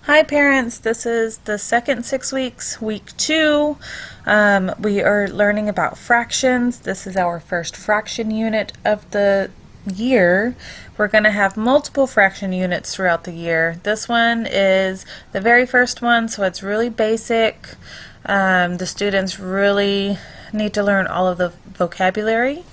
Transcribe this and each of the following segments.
Hi parents, this is the second 6 weeks, week 2. We are learning about fractions. This is our first fraction unit of the year. We're going to have multiple fraction units throughout the year. This one is the very first one, so it's really basic. The students really need to learn all of the vocabulary.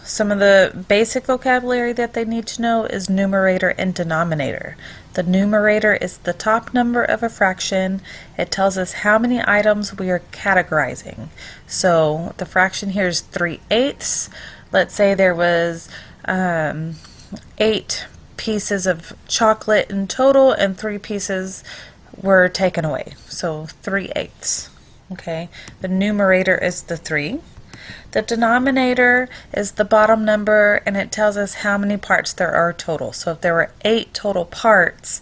Some of the basic vocabulary that they need to know is numerator and denominator. The numerator is the top number of a fraction. It tells us how many items we are categorizing. So the fraction here is 3/8. Let's say there was 8 pieces of chocolate in total and 3 pieces were taken away. So 3/8. Okay, the numerator is the 3. The denominator is the bottom number, and it tells us how many parts there are total. So if there were 8 total parts,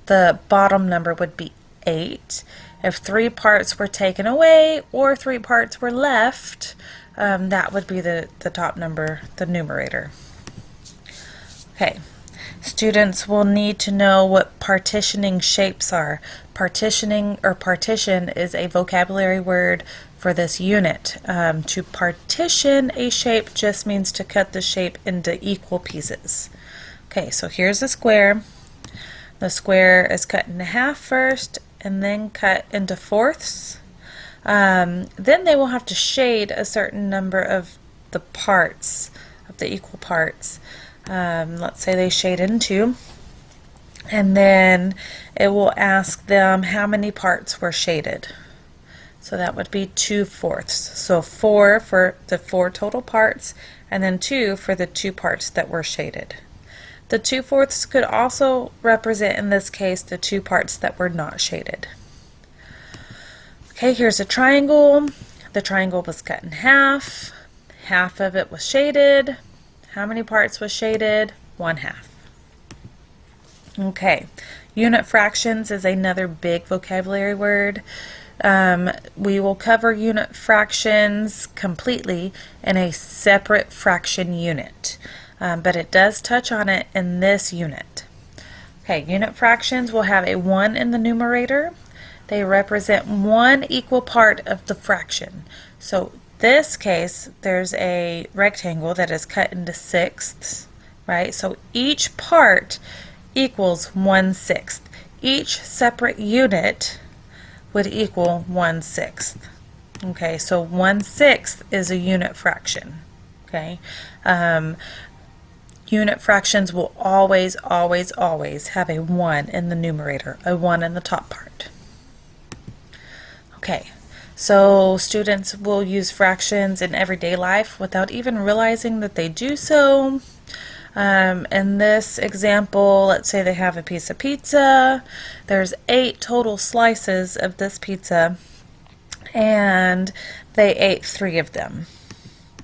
the bottom number would be 8. If 3 parts were taken away or 3 parts were left, that would be the top number, the numerator. Okay. Students will need to know what partitioning shapes are. Partitioning or partition is a vocabulary word for this unit. To partition a shape just means to cut the shape into equal pieces. Okay, so here's a square. The square is cut in half first and then cut into fourths. Then they will have to shade a certain number of the parts, of the equal parts. Let's say they shade in 2, and then it will ask them how many parts were shaded. So that would be 2/4. So 4 for the 4 total parts, and then 2 for the 2 parts that were shaded. The 2/4 could also represent, in this case, the 2 parts that were not shaded. Okay, here's a triangle. The triangle was cut in half. Half of it was shaded. How many parts was shaded? 1/2. Okay, unit fractions is another big vocabulary word. We will cover unit fractions completely in a separate fraction unit, but it does touch on it in this unit. Okay, unit fractions will have a 1 in the numerator. They represent 1 equal part of the fraction. So this case, there's a rectangle that is cut into sixths, right? So each part equals 1/6. Each separate unit would equal 1/6. Okay, so 1/6 is a unit fraction. Okay, unit fractions will always, always, always have a 1 in the numerator, a 1 in the top part. Okay. So students will use fractions in everyday life without even realizing that they do so. In this example, let's say they have a piece of pizza. There's 8 total slices of this pizza, and they ate 3 of them.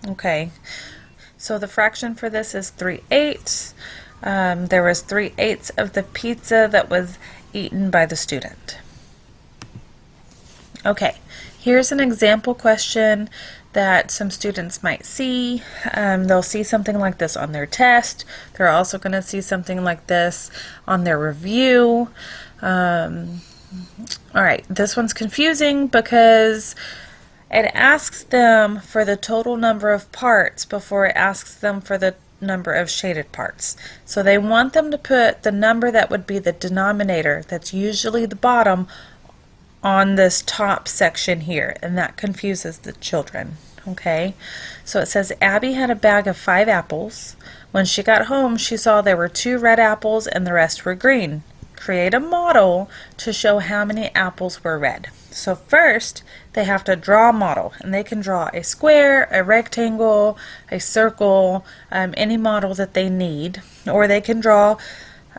Okay, so the fraction for this is 3/8. There was 3/8 of the pizza that was eaten by the student. Okay. Here's an example question that some students might see. They'll see something like this on their test. They're also going to see something like this on their review. Alright, this one's confusing because it asks them for the total number of parts before it asks them for the number of shaded parts. So they want them to put the number that would be the denominator, that's usually the bottom, on this top section here, and that confuses the children. Okay, so it says Abby had a bag of 5 apples. When she got home, she saw there were 2 red apples and the rest were green. Create a model to show how many apples were red. So first they have to draw a model, and they can draw a square, a rectangle, a circle, any model that they need, or they can draw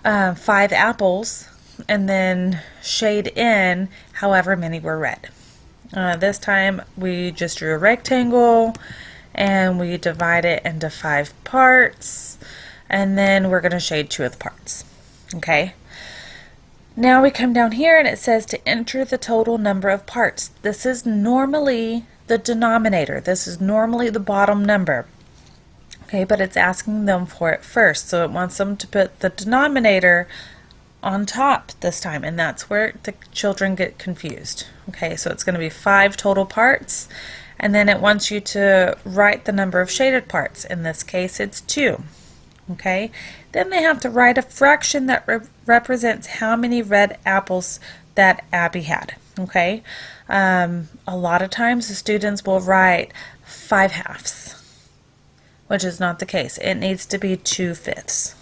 5 apples and then shade in however many were red. This time we just drew a rectangle and we divide it into 5 parts, and then we're going to shade 2 of the parts. Okay, now we come down here and it says to enter the total number of parts. This is normally the denominator. This is normally the bottom number. Okay, but it's asking them for it first, so it wants them to put the denominator on top this time, and that's where the children get confused. Okay, so it's going to be 5 total parts, and then it wants you to write the number of shaded parts. In this case, it's 2. Okay, then they have to write a fraction that represents how many red apples that Abby had. Okay, a lot of times the students will write 5/2, which is not the case. It needs to be 2/5.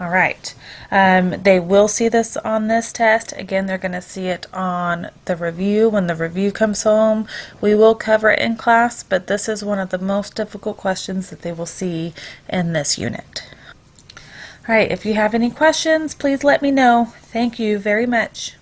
All right, they will see this on this test. Again, they're going to see it on the review. When the review comes home, we will cover it in class, but this is one of the most difficult questions that they will see in this unit. All right, if you have any questions, please let me know. Thank you very much.